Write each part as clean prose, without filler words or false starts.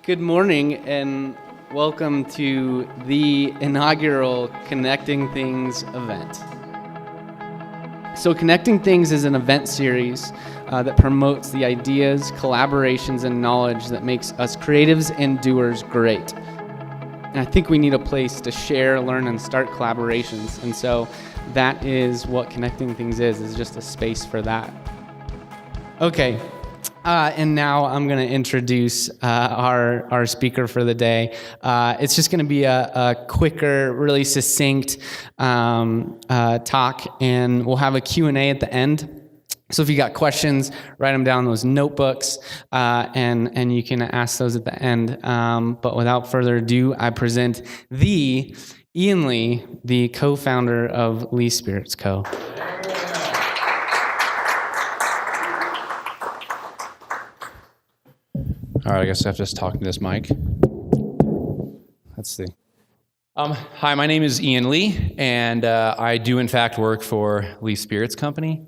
Good morning and welcome to the inaugural Connecting Things event. So Connecting Things is an event series that promotes the ideas, collaborations, and knowledge that makes us creatives and doers great. And I think we need a place to share, learn, and start collaborations. And so that is what Connecting Things is just a space for that. Okay. And now I'm going to introduce our speaker for the day. It's just going to be a quicker, really succinct talk, and we'll have a Q&A at the end. So if you got questions, write them down in those notebooks, and you can ask those at the end. But without further ado, I present the Ian Lee, the co-founder of Lee Spirits Co. All right, I guess I have to just talk to this mic. Let's see. Hi, my name is Ian Lee, and I do in fact work for Lee Spirits Company.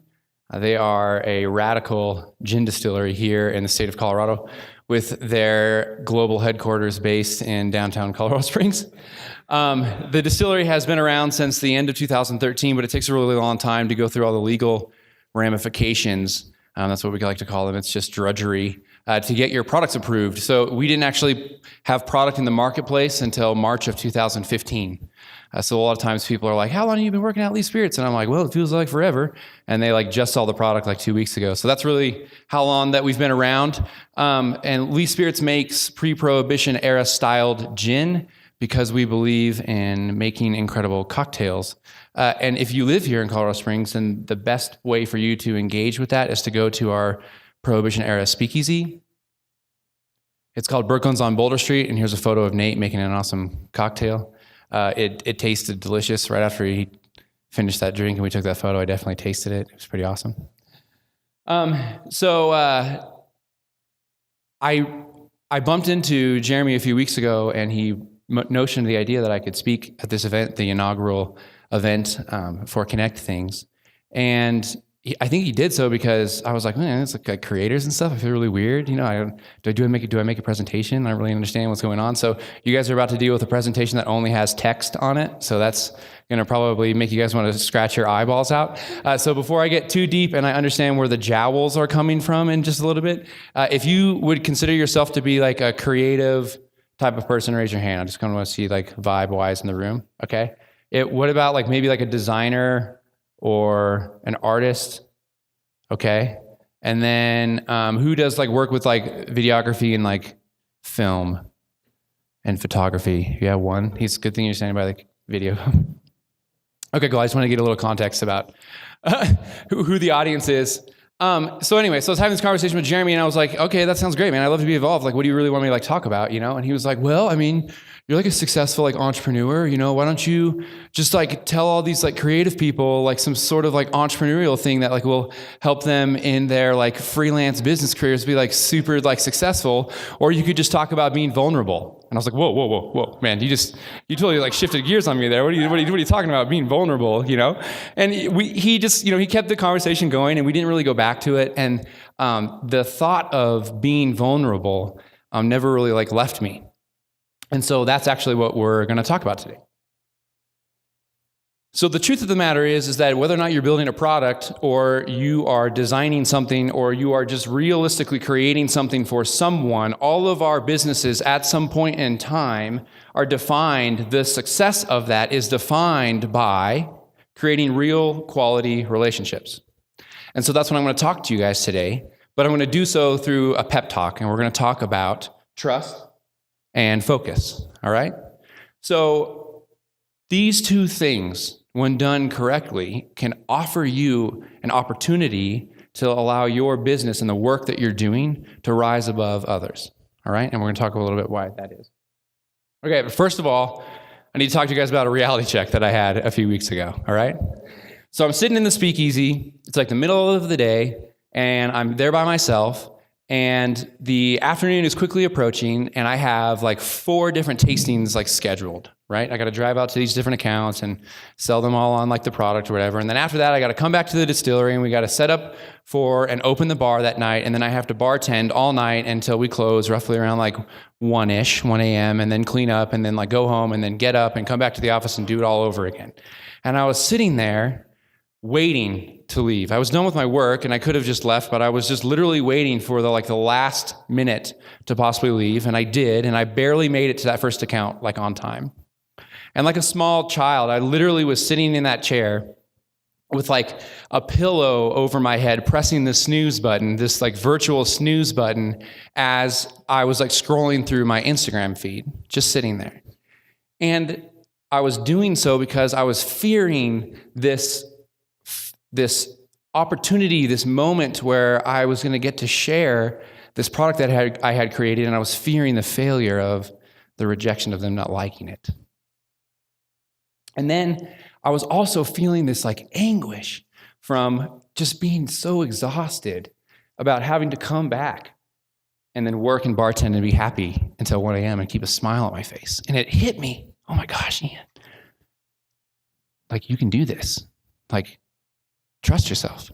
They are a radical gin distillery here in the state of Colorado with their global headquarters based in downtown Colorado Springs. The distillery has been around since the end of 2013, but it takes a really long time to go through all the legal ramifications. That's what we like to call them. It's just drudgery. To get your products approved. So we didn't actually have product in the marketplace until March of 2015. So a lot of times people are like, how long have you been working at Lee Spirits? And I'm like, well, it feels like forever. And they just saw the product 2 weeks ago. So that's really how long that we've been around. And Lee Spirits makes pre-Prohibition era styled gin because we believe in making incredible cocktails. And if you live here in Colorado Springs, then the best way for you to engage with that is to go to our Prohibition era speakeasy. It's called Berklin's on Boulder Street, and here's a photo of Nate making an awesome cocktail. It tasted delicious right after he finished that drink, and we took that photo. I definitely tasted it. It was pretty awesome. I bumped into Jeremy a few weeks ago, and he notioned the idea that I could speak at this event, the inaugural event for Connect Things, and I think he did so because I was like, man, it's like creators and stuff. I feel really weird. Do I make a presentation? I don't really understand what's going on. So you guys are about to deal with a presentation that only has text on it. So that's going to probably make you guys want to scratch your eyeballs out. So before I get too deep and I understand where the jowls are coming from in just a little bit, if you would consider yourself to be like a creative type of person, raise your hand. I just kind of want to see vibe-wise in the room. Okay. What about maybe a designer or an artist? Okay. And then who does work with videography and film and photography? You have one. He's a good thing you're standing by the video. Okay, cool. I just want to get a little context about who the audience is. So I was having this conversation with Jeremy, and I was like, okay, that sounds great, man. I love to be involved. What do you really want me to talk about, And he was like, well, I mean, you're a successful entrepreneur, why don't you just tell all these creative people some sort of entrepreneurial thing that will help them in their freelance business careers be super successful, or you could just talk about being vulnerable. And I was like, whoa, man, you totally shifted gears on me there. What are you talking about being vulnerable, And he just, he kept the conversation going, and we didn't really go back to it. And the thought of being vulnerable never really left me. And so that's actually what we're going to talk about today. So the truth of the matter is that whether or not you're building a product, or you are designing something, or you are just realistically creating something for someone, all of our businesses at some point in time are defined, the success of that is defined by creating real quality relationships. And so that's what I'm going to talk to you guys today, but I'm going to do so through a pep talk, and we're going to talk about trust and focus, all right? So these two things, when done correctly, can offer you an opportunity to allow your business and the work that you're doing to rise above others, all right? And we're going to talk a little bit why that is. Okay, but first of all, I need to talk to you guys about a reality check that I had a few weeks ago, all right? So I'm sitting in the speakeasy. It's the middle of the day, and I'm there by myself, And the afternoon is quickly approaching, and I have like 4 different tastings like scheduled, right? I got to drive out to these different accounts and sell them all on like the product or whatever. And then after that, I got to come back to the distillery, and we got to set up for and open the bar that night. And then I have to bartend all night until we close roughly around like 1 a.m. and then clean up and then like go home and then get up and come back to the office and do it all over again. And I was sitting there waiting to leave. I was done with my work and I could have just left, but I was just literally waiting for the last minute to possibly leave. And I did, and I barely made it to that first account like on time. And like a small child, I literally was sitting in that chair with like a pillow over my head, pressing the snooze button, this like virtual snooze button, as I was like scrolling through my Instagram feed, just sitting there. And I was doing so because I was fearing this opportunity, this moment where I was going to get to share this product that I had created, and I was fearing the failure of the rejection of them not liking it. And then I was also feeling this like anguish from just being so exhausted about having to come back and then work and bartend and be happy until 1 a.m. and keep a smile on my face. And it hit me, oh my gosh, Ian, like you can do this. Like, trust yourself.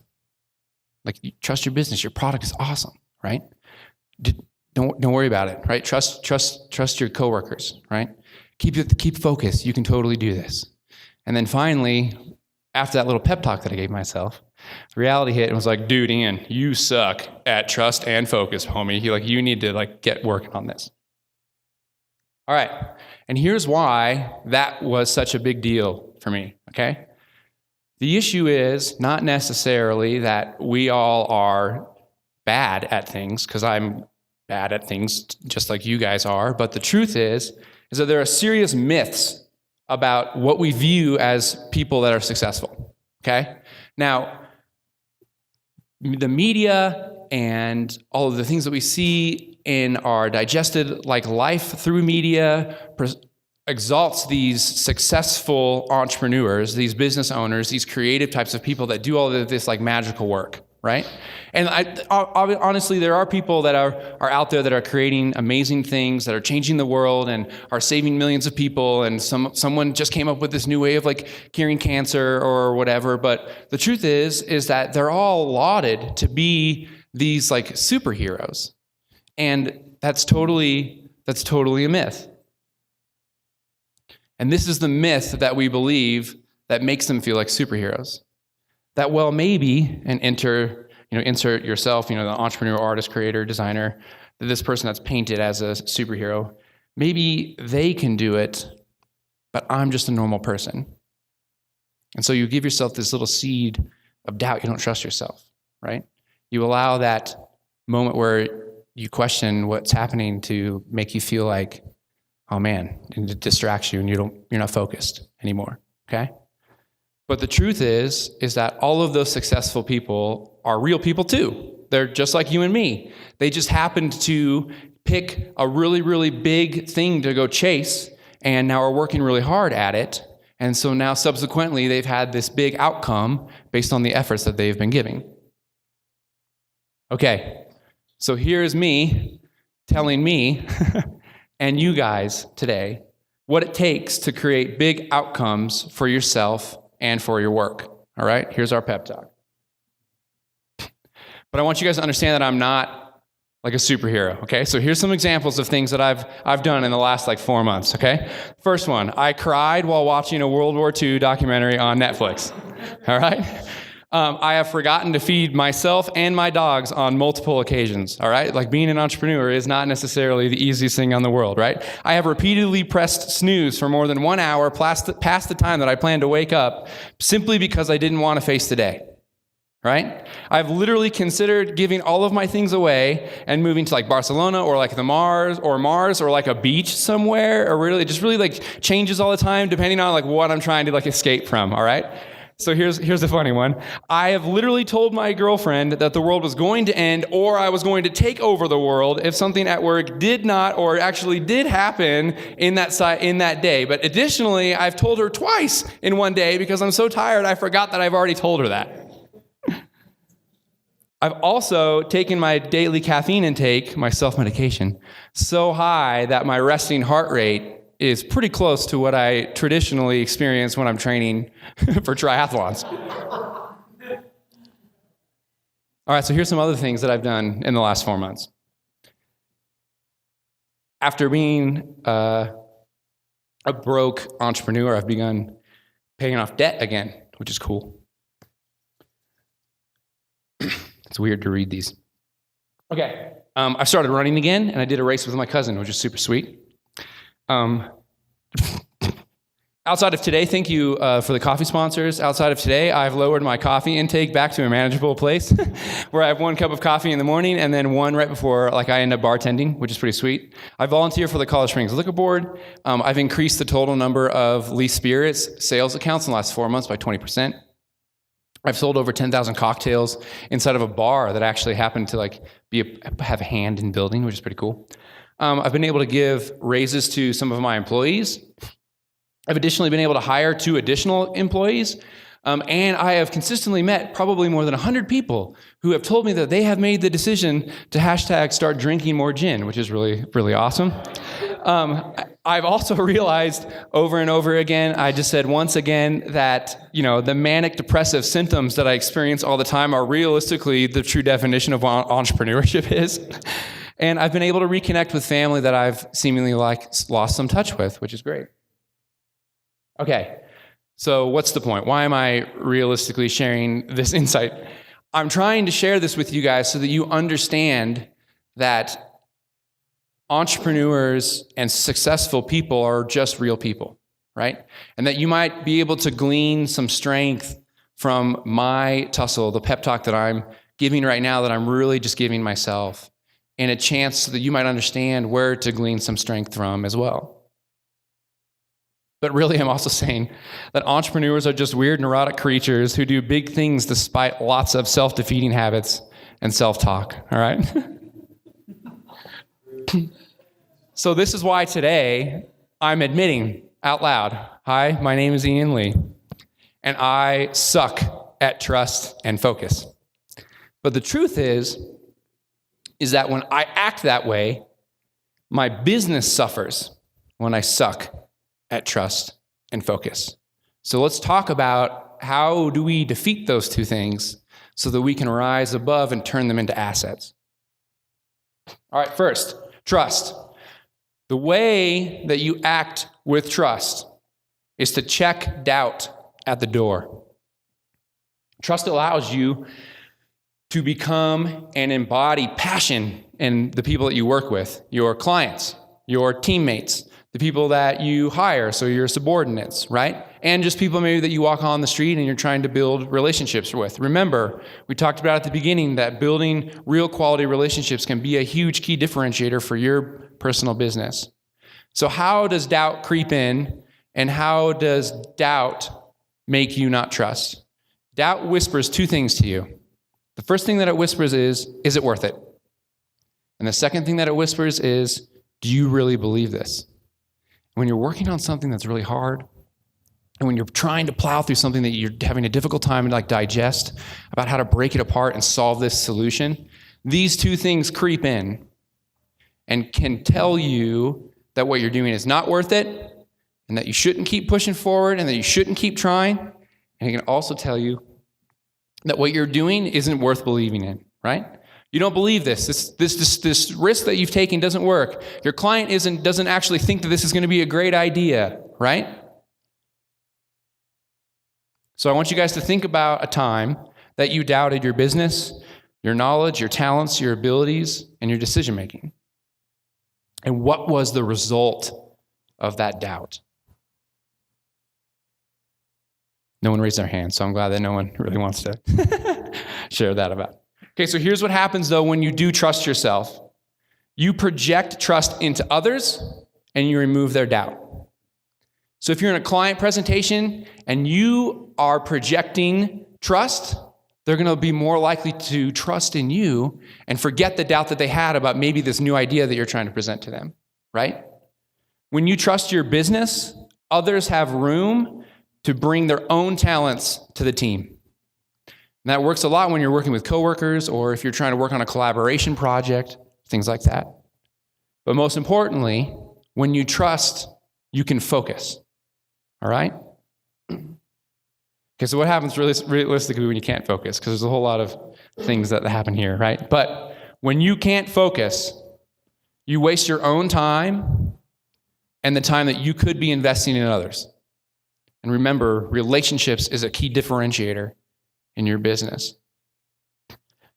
Like, trust your business. Your product is awesome, right? Don't worry about it, right? Trust your coworkers, right? Keep focused. You can totally do this. And then finally, after that little pep talk that I gave myself, reality hit and was like, dude, Ian, you suck at trust and focus, homie. You need to get working on this. All right. And here's why that was such a big deal for me, okay? The issue is not necessarily that we all are bad at things, because I'm bad at things just like you guys are, but the truth is that there are serious myths about what we view as people that are successful, okay? Now, the media and all of the things that we see in our digested life through media exalts these successful entrepreneurs, these business owners, these creative types of people that do all of this magical work, right? And honestly, there are people that are out there that are creating amazing things, that are changing the world and are saving millions of people, and someone just came up with this new way of curing cancer or whatever. But the truth is that they're all lauded to be these superheroes. And that's totally a myth. And this is the myth that we believe that makes them feel like superheroes. That, well, maybe, and insert yourself, the entrepreneur, artist, creator, designer, this person that's painted as a superhero, maybe they can do it, but I'm just a normal person. And so you give yourself this little seed of doubt. You don't trust yourself, right? You allow that moment where you question what's happening to make you feel like, oh man, it distracts you and you're not focused anymore, okay? But the truth is that all of those successful people are real people too. They're just like you and me. They just happened to pick a really, really big thing to go chase, and now are working really hard at it. And so now subsequently they've had this big outcome based on the efforts that they've been giving. Okay, so here's me telling me and you guys today what it takes to create big outcomes for yourself and for your work. All right, here's our pep talk. But I want you guys to understand that I'm not like a superhero, okay? So here's some examples of things that I've done in the last 4 months, okay? First one, I cried while watching a World War II documentary on Netflix, all right? I have forgotten to feed myself and my dogs on multiple occasions, all right? Being an entrepreneur is not necessarily the easiest thing on the world, right? I have repeatedly pressed snooze for more than 1 hour past the time that I planned to wake up simply because I didn't want to face the day, right? I've literally considered giving all of my things away and moving to Barcelona or the Mars or a beach somewhere, or really changes all the time depending on what I'm trying to escape from, all right? So here's the funny one. I have literally told my girlfriend that the world was going to end, or I was going to take over the world if something at work did not or actually did happen in that day. But additionally, I've told her twice in one day because I'm so tired I forgot that I've already told her that. I've also taken my daily caffeine intake, my self-medication, so high that my resting heart rate is pretty close to what I traditionally experience when I'm training for triathlons. All right, so here's some other things that I've done in the last 4 months. After being a broke entrepreneur, I've begun paying off debt again, which is cool. It's weird to read these. Okay, I started running again, and I did a race with my cousin, which is super sweet. Outside of today, thank you for the coffee sponsors. Outside of today, I've lowered my coffee intake back to a manageable place where I have 1 cup of coffee in the morning and then 1 right before I end up bartending, which is pretty sweet. I volunteer for the College Springs Liquor Board. I've increased the total number of Lee Spirits sales accounts in the last 4 months by 20%. I've sold over 10,000 cocktails inside of a bar that actually happened to have a hand in building, which is pretty cool. I've been able to give raises to some of my employees. I've additionally been able to hire 2 additional employees, and I have consistently met probably more than 100 people who have told me that they have made the decision to start drinking more gin, which is really, really awesome. I've also realized over and over again, I just said once again that, the manic depressive symptoms that I experience all the time are realistically the true definition of what entrepreneurship is. And I've been able to reconnect with family that I've seemingly lost some touch with, which is great. Okay, so what's the point? Why am I realistically sharing this insight? I'm trying to share this with you guys so that you understand that entrepreneurs and successful people are just real people, right? And that you might be able to glean some strength from my tussle, the pep talk that I'm giving right now, that I'm really just giving myself, and a chance so that you might understand where to glean some strength from as well. But really, I'm also saying that entrepreneurs are just weird, neurotic creatures who do big things despite lots of self-defeating habits and self-talk, all right? So this is why today I'm admitting out loud, hi, my name is Ian Lee, and I suck at trust and focus. But the truth is that when I act that way, my business suffers when I suck at trust and focus. So let's talk about how do we defeat those 2 things so that we can rise above and turn them into assets. All right, first, trust. The way that you act with trust is to check doubt at the door. Trust allows you to become and embody passion in the people that you work with, your clients, your teammates, the people that you hire, so your subordinates, right? And just people maybe that you walk on the street and you're trying to build relationships with. Remember, we talked about at the beginning that building real quality relationships can be a huge key differentiator for your personal business. So how does doubt creep in, and how does doubt make you not trust? Doubt whispers 2 things to you. The first thing that it whispers is it worth it? And the second thing that it whispers is, do you really believe this? When you're working on something that's really hard, and when you're trying to plow through something that you're having a difficult time to digest about how to break it apart and solve this solution, these 2 things creep in and can tell you that what you're doing is not worth it, and that you shouldn't keep pushing forward, and that you shouldn't keep trying. And it can also tell you that what you're doing isn't worth believing in, right? You don't believe this. This risk that you've taken doesn't work. Your client doesn't actually think that this is going to be a great idea, right? So I want you guys to think about a time that you doubted your business, your knowledge, your talents, your abilities, and your decision making. And what was the result of that doubt? No one raised their hand, so I'm glad that no one really wants to share that about. Okay, so here's what happens, though, when you do trust yourself. You project trust into others, and you remove their doubt. So if you're in a client presentation and you are projecting trust, they're going to be more likely to trust in you and forget the doubt that they had about maybe this new idea that you're trying to present to them, right? When you trust your business, others have room to bring their own talents to the team. And that works a lot when you're working with coworkers or if you're trying to work on a collaboration project, things like that. But most importantly, when you trust, you can focus. All right? Okay, so what happens realistically when you can't focus? Because there's a whole lot of things that happen here, right? But when you can't focus, you waste your own time and the time that you could be investing in others. And remember, relationships is a key differentiator in your business.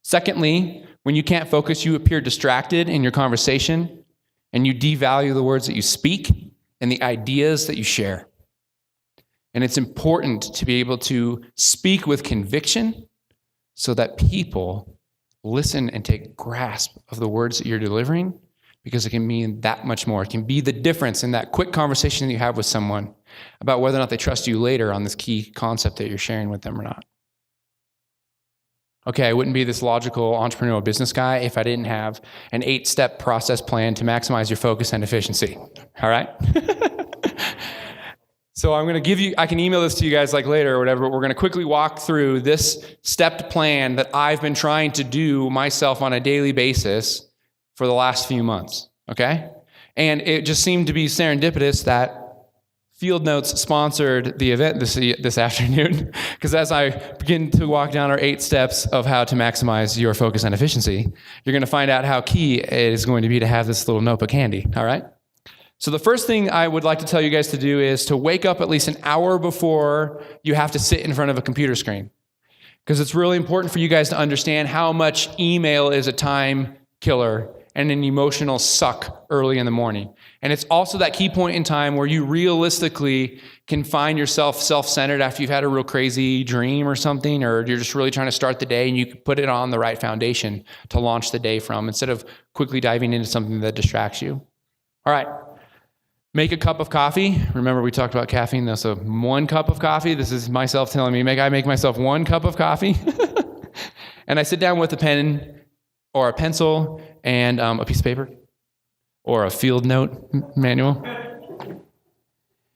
Secondly, when you can't focus, you appear distracted in your conversation and you devalue the words that you speak and the ideas that you share. And it's important to be able to speak with conviction so that people listen and take grasp of the words that you're delivering, because it can mean that much more. It can be the difference in that quick conversation that you have with someone about whether or not they trust you later on this key concept that you're sharing with them or not. Okay, I wouldn't be this logical entrepreneurial business guy if I didn't have an 8-step process plan to maximize your focus and efficiency. All right? So I'm going to give you, I can email this to you guys like later or whatever, but we're going to quickly walk through this stepped plan that I've been trying to do myself on a daily basis for the last few months, okay? And it just seemed to be serendipitous that Field Notes sponsored the event this afternoon, because as I begin to walk down our 8 steps of how to maximize your focus and efficiency, you're going to find out how key it is going to be to have this little notebook handy, all right? So the first thing I would like to tell you guys to do is to wake up at least an hour before you have to sit in front of a computer screen, because it's really important for you guys to understand how much email is a time killer and an emotional suck early in the morning. And it's also that key point in time where you realistically can find yourself self-centered after you've had a real crazy dream or something, or you're just really trying to start the day and you can put it on the right foundation to launch the day from instead of quickly diving into something that distracts you. All right. Make a cup of coffee. Remember, we talked about caffeine. So 1 cup of coffee. This is myself telling me, I make myself 1 cup of coffee. And I sit down with a pen or a pencil and a piece of paper or a field note manual.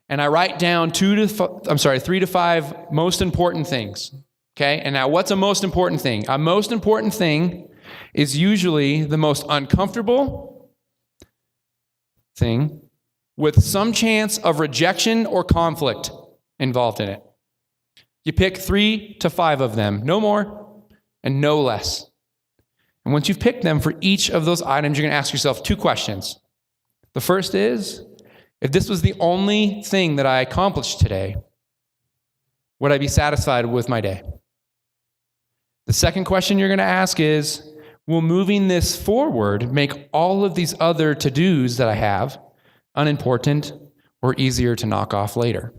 And I write down 3 to 5 most important things. Okay? And now what's a most important thing? A most important thing is usually the most uncomfortable thing with some chance of rejection or conflict involved in it. You pick 3 to 5 of them, no more and no less. And once you've picked them for each of those items, you're going to ask yourself 2 questions. The first is, if this was the only thing that I accomplished today, would I be satisfied with my day? The second question you're going to ask is, will moving this forward make all of these other to-dos that I have unimportant or easier to knock off later?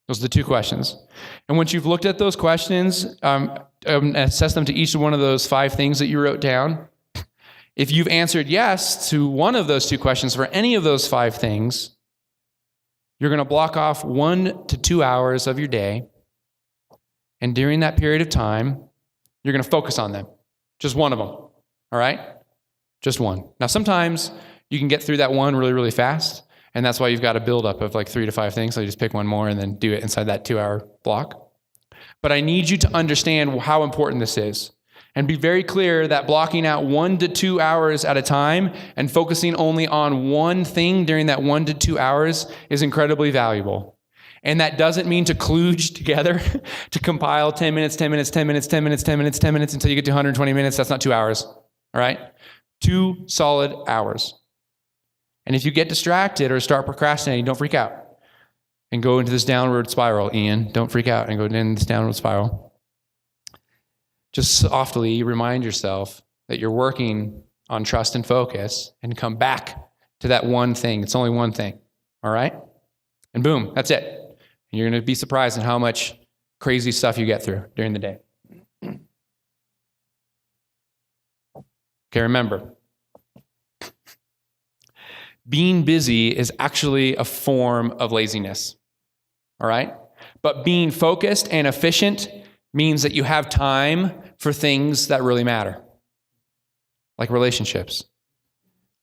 Those are the 2 questions. And once you've looked at those questions, assess them to each one of those 5 things that you wrote down. If you've answered yes to one of those 2 questions for any of those 5 things, you're going to block off 1 to 2 hours of your day. And during that period of time, you're going to focus on them. Just one of them. All right? Just one. Now, sometimes you can get through that one really, really fast. And that's why you've got a buildup of like 3 to 5 things. So you just pick one more and then do it inside that 2-hour block. But I need you to understand how important this is. And be very clear that blocking out 1 to 2 hours at a time and focusing only on one thing during that 1 to 2 hours is incredibly valuable. And that doesn't mean to kludge together to compile 10 minutes, 10 minutes, 10 minutes, 10 minutes, 10 minutes, 10 minutes until you get to 120 minutes. That's not 2 hours. All right? 2 solid hours. And if you get distracted or start procrastinating, don't freak out and go into this downward spiral, Ian. Don't freak out and go into this downward spiral. Just softly remind yourself that you're working on trust and focus and come back to that one thing. It's only one thing, all right? And boom, that's it. And you're going to be surprised at how much crazy stuff you get through during the day. Okay, remember, being busy is actually a form of laziness, all right? But being focused and efficient means that you have time for things that really matter, like relationships,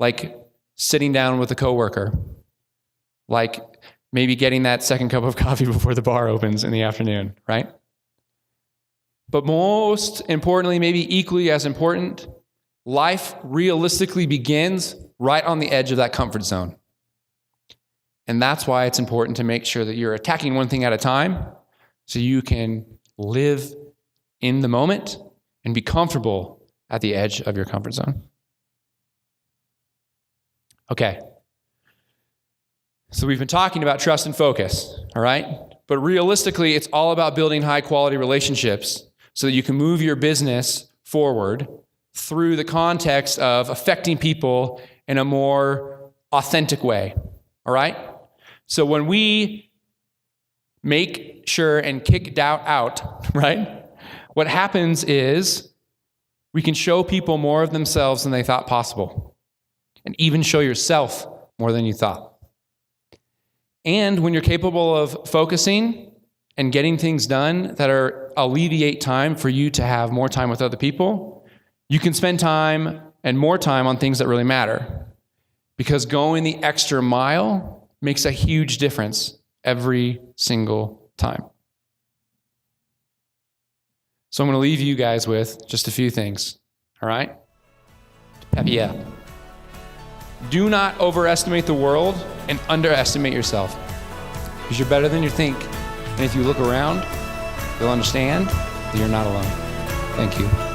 like sitting down with a coworker, like maybe getting that second cup of coffee before the bar opens in the afternoon, right? But most importantly, maybe equally as important, life realistically begins right on the edge of that comfort zone. And that's why it's important to make sure that you're attacking one thing at a time so you can live in the moment and be comfortable at the edge of your comfort zone. Okay. So we've been talking about trust and focus, all right? But realistically, it's all about building high-quality relationships so that you can move your business forward through the context of affecting people in a more authentic way, all right? So when we make sure and kick doubt out, right, what happens is we can show people more of themselves than they thought possible, and even show yourself more than you thought. And when you're capable of focusing and getting things done that alleviate time for you to have more time with other people, you can spend time and more time on things that really matter. Because going the extra mile makes a huge difference every single time. So I'm going to leave you guys with just a few things, all right? Peppy up. Do not overestimate the world and underestimate yourself. Because you're better than you think. And if you look around, you'll understand that you're not alone. Thank you.